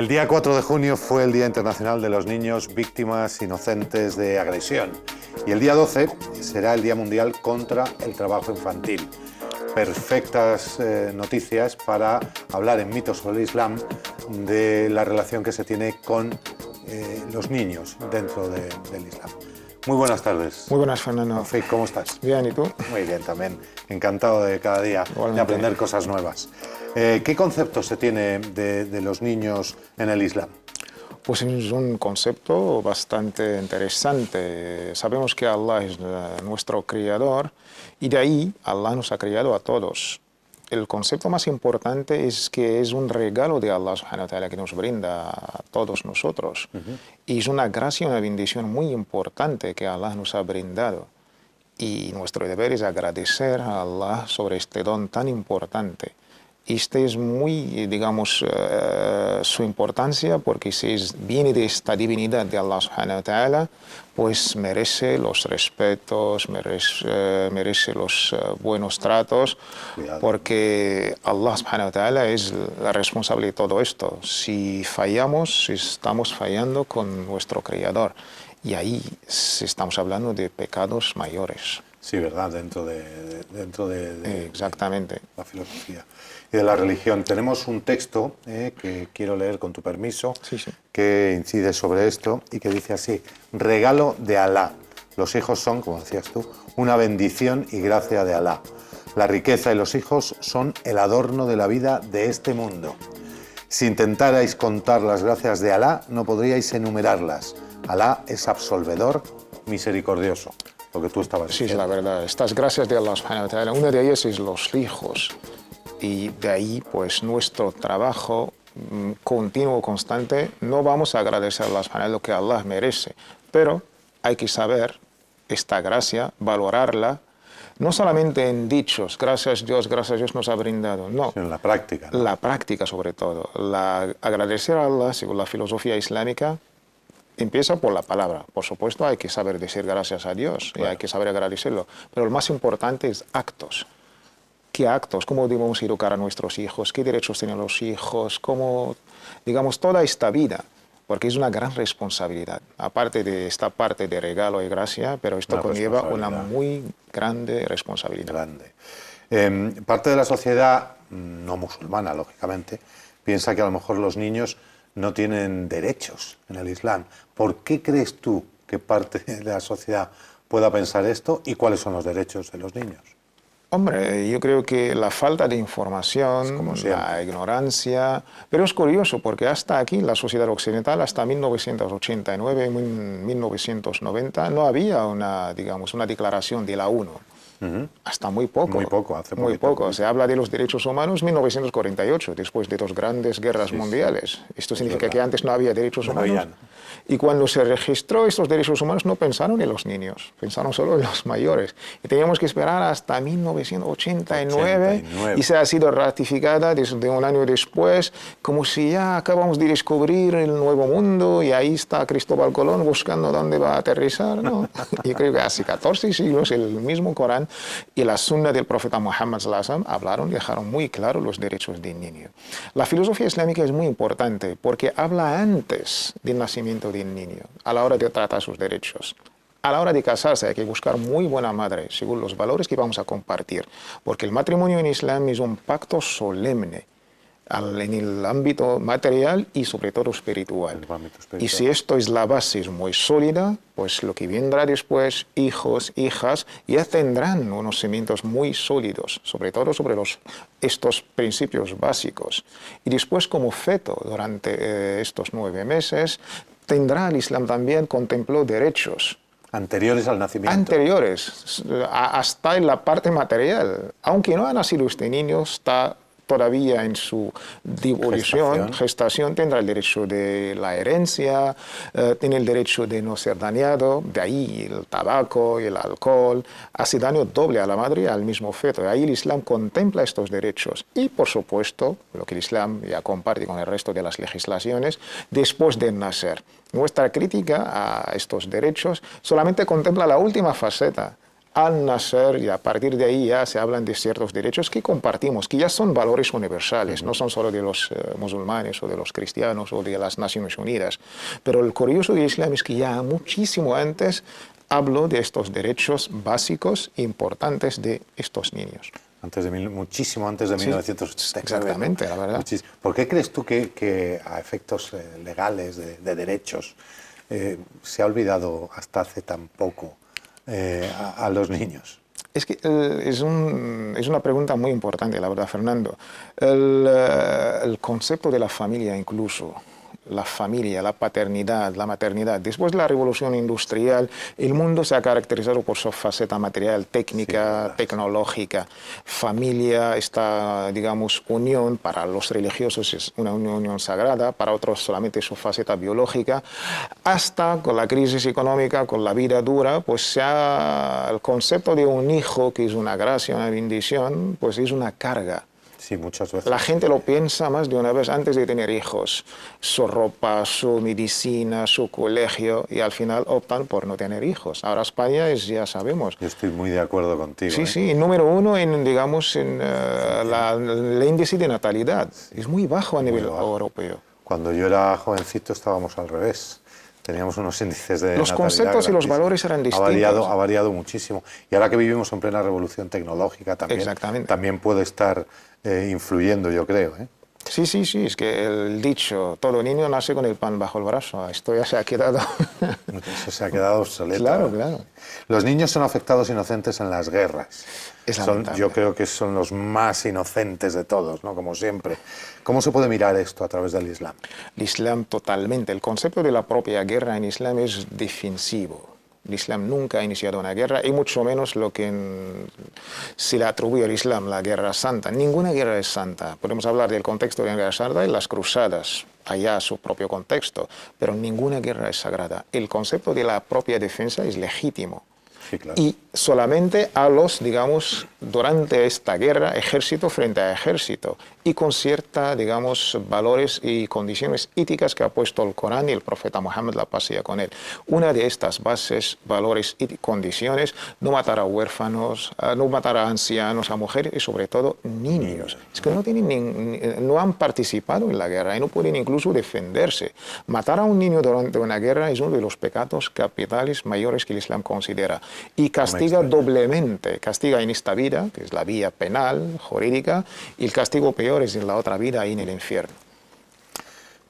El día 4 de junio fue el Día Internacional de los Niños Víctimas Inocentes de Agresión y el día 12 será el Día Mundial contra el Trabajo Infantil. Perfectas noticias para hablar en Mitos sobre el Islam de la relación que se tiene con los niños dentro del Islam. Muy buenas tardes. Muy buenas, Fernando. Rafik, ¿cómo estás? Bien, ¿y tú? Muy bien, también. Encantado de cada día Igualmente. de aprender cosas nuevas. ¿Qué concepto se tiene de los niños en el Islam? Pues es un concepto bastante interesante. Sabemos que Allah es nuestro creador y de ahí Allah nos ha creado a todos. El concepto más importante es que es un regalo de Allah subhanahu wa ta'ala que nos brinda a todos nosotros. Y es una gracia, una bendición muy importante que Allah nos ha brindado. Y nuestro deber es agradecer a Allah sobre este don tan importante. Este es muy, digamos, su importancia porque si viene de esta divinidad de Allah subhanahu wa ta'ala, pues merece los respetos, merece los buenos tratos, porque Allah subhanahu wa ta'ala es la responsable de todo esto. Si fallamos, si estamos fallando con nuestro Creador, y ahí estamos hablando de pecados mayores. Sí, ¿verdad? Dentro de Exactamente. la filosofía y de la religión. Tenemos un texto que quiero leer con tu permiso, Sí, sí. que incide sobre esto y que dice así: regalo de Alá. Los hijos son, como decías tú, una bendición y gracia de Alá. La riqueza y los hijos son el adorno de la vida de este mundo. Si intentarais contar las gracias de Alá, no podríais enumerarlas. Alá es absolvedor, misericordioso. Lo que tú estabas Sí, diciendo. es la verdad. Estas gracias de Allah subhanahu wa ta'ala, una de ellas es los hijos. Y de ahí, pues, nuestro trabajo continuo, constante, no vamos a agradecer a Allah subhanahu wa ta'ala lo que Allah merece, pero hay que saber esta gracia, valorarla, no solamente en dichos, gracias Dios nos ha brindado, no. En la práctica, ¿no? La práctica sobre todo. Agradecer a Allah, según la filosofía islámica, empieza por la palabra. Por supuesto, hay que saber decir gracias a Dios, Claro. y hay que saber agradecerlo. Pero lo más importante es actos. ¿Qué actos? ¿Cómo debemos educar a nuestros hijos? ¿Qué derechos tienen los hijos? ¿Cómo, digamos, toda esta vida? Porque es una gran responsabilidad. Aparte de esta parte de regalo y gracia, pero esto Una conlleva una responsabilidad. muy grande responsabilidad. Grande. Parte de la sociedad no musulmana, lógicamente, piensa que a lo mejor los niños no tienen derechos en el Islam. ¿Por qué crees tú que parte de la sociedad pueda pensar esto y cuáles son los derechos de los niños? Hombre, yo creo que la falta de Es información, como siempre. la ignorancia, pero es curioso porque hasta aquí, la sociedad occidental, hasta 1989, 1990, no había una, digamos, una declaración de la ONU. Hasta muy poco. Muy poco, hace Muy poquito. poco. Se habla de los derechos humanos en 1948, después de dos grandes guerras mundiales. Esto significa verdad. que antes no había derechos No humanos. habían. Y cuando se registró estos derechos humanos no pensaron en los niños, pensaron solo en los mayores. Y teníamos que esperar hasta 1989 y se ha sido ratificada desde un año después, como si ya acabamos de descubrir el nuevo mundo y ahí está Cristóbal Colón buscando dónde va a aterrizar. No, yo creo que hace 14 siglos el mismo Corán y la Sunna del profeta Muhammad sallallahu alaihi wasallam hablaron y dejaron muy claro los derechos del niño. La filosofía islámica es muy importante porque habla antes del nacimiento del niño, a la hora de tratar sus derechos. A la hora de casarse hay que buscar muy buena madre, según los valores que vamos a compartir, porque el matrimonio en Islam es un pacto solemne en el ámbito material y sobre todo espiritual. El ámbito espiritual. Y si esto es la base, es muy sólida, pues lo que vendrá después, hijos, hijas, ya tendrán unos cimientos muy sólidos, sobre todo sobre estos principios básicos. Y después, como feto, durante estos 9 meses, tendrá el Islam también, contempló derechos Anteriores al nacimiento. anteriores, hasta en la parte material. Aunque no ha nacido este niño, está todavía en su evolución, gestación, tendrá el derecho de la herencia, tiene el derecho de no ser dañado, de ahí el tabaco y el alcohol, hace daño doble a la madre y al mismo feto. Ahí el Islam contempla estos derechos y, por supuesto, lo que el Islam ya comparte con el resto de las legislaciones, después de nacer. Nuestra crítica a estos derechos solamente contempla la última faceta. al nacer, y a partir de ahí ya se hablan de ciertos derechos que compartimos, que ya son valores universales, no son solo de los musulmanes o de los cristianos o de las Naciones Unidas. Pero el curioso del Islam es que ya muchísimo antes habló de estos derechos básicos e importantes de estos niños. Muchísimo antes de 1989. Exactamente, la verdad. ¿Por qué crees tú que a efectos legales, de derechos, se ha olvidado hasta hace tan poco a los niños? Es que es una pregunta muy importante, la verdad, Fernando. El concepto de la familia incluso, la familia, la paternidad, la maternidad. Después de la revolución industrial, el mundo se ha caracterizado por su faceta material, técnica, sí, tecnológica. Familia, esta, digamos, unión, para los religiosos es una unión sagrada, para otros solamente su faceta biológica. Hasta con la crisis económica, con la vida dura, pues el concepto de un hijo, que es una gracia, una bendición, pues es una carga. Sí, muchas veces. La gente lo piensa más de una vez antes de tener hijos. Su ropa, su medicina, su colegio, y al final optan por no tener hijos. Ahora España ya sabemos. Yo estoy muy de acuerdo contigo. Sí, sí, número uno en, digamos, en el índice de natalidad. Sí. Es muy bajo a nivel europeo. Cuando yo era jovencito estábamos al revés. Teníamos unos índices de los conceptos y los valores eran distintos. Ha variado muchísimo. Y ahora que vivimos en plena revolución tecnológica también puede estar influyendo, yo creo. Sí, sí, sí. Es que el dicho, todo niño nace con el pan bajo el brazo. Esto ya se ha quedado... Eso se ha quedado obsoleto. Claro, claro. Los niños son afectados inocentes en las guerras. Yo creo que son los más inocentes de todos, ¿no? Como siempre. ¿Cómo se puede mirar esto a través del Islam? El Islam totalmente. El concepto de la propia guerra en Islam es defensivo. El Islam nunca ha iniciado una guerra, y mucho menos lo que se le atribuye al Islam, la guerra santa. Ninguna guerra es santa. Podemos hablar del contexto de la guerra santa y las cruzadas, allá su propio contexto, pero ninguna guerra es sagrada. El concepto de la propia defensa es legítimo. Sí, claro. Y solamente a los, digamos, durante esta guerra, ejército frente a ejército, y con cierta, digamos, valores y condiciones éticas que ha puesto el Corán y el profeta Muhammad, la paz sea con él. Una de estas bases, valores y condiciones: no matar a huérfanos, no matar a ancianos, a mujeres y sobre todo niños. Es que no han participado en la guerra y no pueden incluso defenderse. Matar a un niño durante una guerra es uno de los pecados capitales mayores que el Islam considera, y castiga doblemente. Castiga en esta vida, que es la vía penal, jurídica, y el castigo peor es en la otra vida, ahí en el infierno.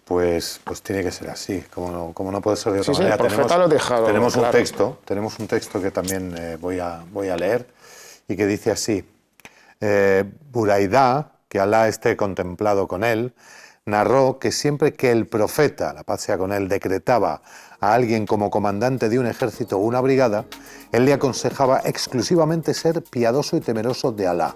Pues tiene que ser así, como no puede ser de otra sí, manera. Sí, el profeta lo ha dejado tenemos un texto que también voy a leer, y que dice así: Buraidá, que Alá esté contemplado con él, narró que siempre que el profeta, la paz sea con él, decretaba a alguien como comandante de un ejército o una brigada, él le aconsejaba exclusivamente ser piadoso y temeroso de Alá.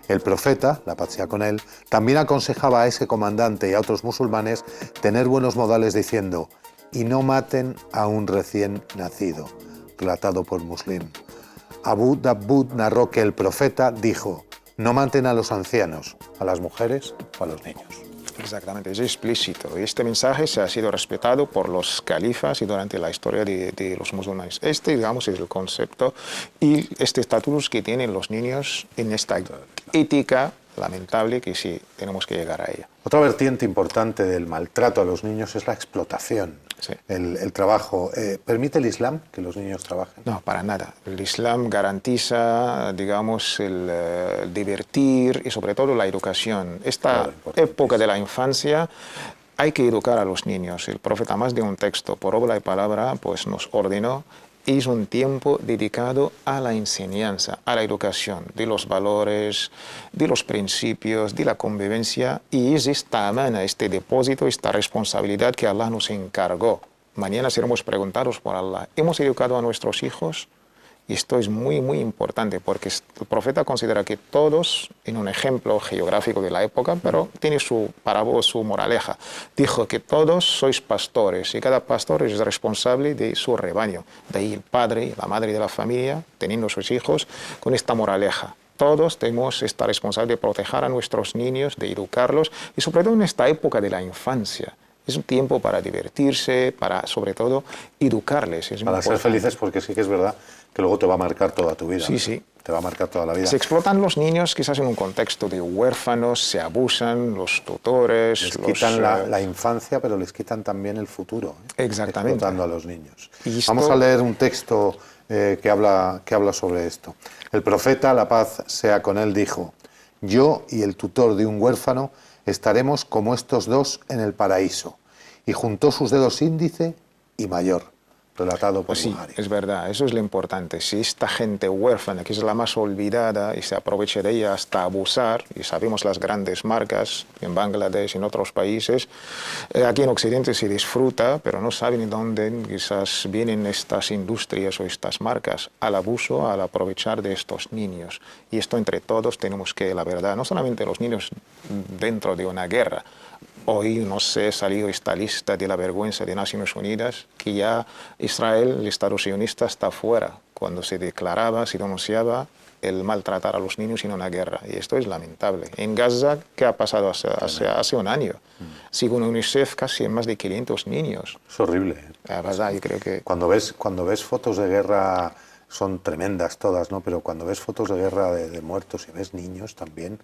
El profeta, la paz sea con él, también aconsejaba a ese comandante y a otros musulmanes tener buenos modales, diciendo: y no maten a un recién nacido, relatado por Muslim. Abu Dabbud narró que el profeta dijo: no maten a los ancianos, a las mujeres o a los niños. Exactamente, es explícito. Este mensaje se ha sido respetado por los califas y durante la historia de los musulmanes. Digamos, es el concepto y este estatus que tienen los niños en esta ética lamentable que sí tenemos que llegar a ella. Otra vertiente importante del maltrato a los niños es la explotación, sí. el trabajo. ¿Permite el Islam que los niños trabajen? No, para nada. El Islam garantiza, digamos, el divertir y sobre todo la educación. Esta época de la infancia hay que educar a los niños. El profeta, más de un texto, por obra y palabra, pues nos ordenó. Es un tiempo dedicado a la enseñanza, a la educación de los valores, de los principios, de la convivencia, y es esta amana, este depósito, esta responsabilidad que Allah nos encargó. Mañana seremos preguntados por Allah. ¿Hemos educado a nuestros hijos? Y esto es muy, muy importante, porque el profeta considera que todos, en un ejemplo geográfico de la época, pero tiene su parábola, su moraleja, dijo que todos sois pastores y cada pastor es responsable de su rebaño. De ahí el padre y la madre de la familia, teniendo sus hijos, con esta moraleja. Todos tenemos esta responsabilidad de proteger a nuestros niños, de educarlos, y sobre todo en esta época de la infancia. Es un tiempo para divertirse, para, sobre todo, educarles. Es Para ser importante. felices, porque sí que es verdad que luego te va a marcar toda tu vida. Sí, ¿no? sí. Te va a marcar toda la vida. Se explotan los niños quizás en un contexto de huérfanos, se abusan los tutores. Les los, quitan la infancia, pero les quitan también el futuro. Exactamente. Explotando a los niños. Y esto- Vamos a leer un texto que habla sobre esto. El profeta, la paz sea con él, dijo: yo y el tutor de un huérfano estaremos como estos dos en el paraíso. Y juntó sus dedos índice y mayor. Relatado por Pues sí, Buhari. es verdad, eso es lo importante. Si esta gente huérfana, que es la más olvidada, y se aprovecha de ella hasta abusar, y sabemos las grandes marcas en Bangladesh y en otros países, aquí en Occidente se disfruta, pero no saben de dónde quizás vienen estas industrias o estas marcas, al abuso, al aprovechar de estos niños. Y esto entre todos tenemos que, la verdad, no solamente los niños dentro de una guerra. Hoy, no sé, salió esta lista de la vergüenza de Naciones Unidas, que ya Israel, el Estado sionista, está fuera cuando se declaraba, se denunciaba el maltratar a los niños en una guerra. Y esto es lamentable. En Gaza, ¿qué ha pasado hace un año? Según UNICEF, casi hay más de 500 niños. Es horrible. La verdad, yo creo que... Cuando ves fotos de guerra, son tremendas todas, ¿no? Pero cuando ves fotos de guerra de muertos y ves niños también,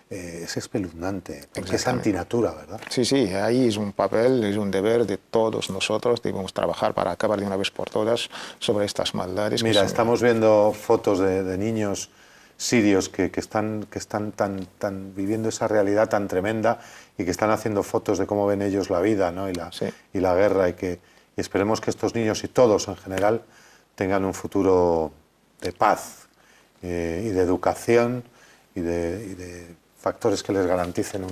es espeluznante, porque es antinatura, ¿verdad? Sí, sí, ahí es un papel, es un deber de todos nosotros, debemos trabajar para acabar de una vez por todas sobre estas maldades. Mira, estamos viendo fotos de niños sirios que están viviendo esa realidad tan tremenda y que están haciendo fotos de cómo ven ellos la vida, ¿no? y la guerra, y esperemos que estos niños y todos en general tengan un futuro de paz y de educación y de factores que les garanticen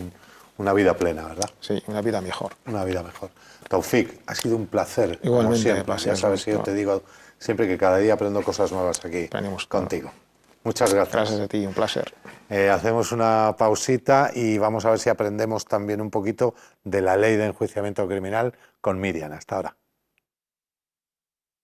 una vida plena, ¿verdad? Sí, una vida mejor. Una vida mejor. Taufik, ha sido un placer. Igualmente, como siempre. placer, Ya sabes que yo te digo siempre que cada día aprendo cosas nuevas aquí contigo. Muchas gracias. Gracias a ti, un placer. Hacemos una pausita y vamos a ver si aprendemos también un poquito de la ley de enjuiciamiento criminal con Miriam. Hasta ahora.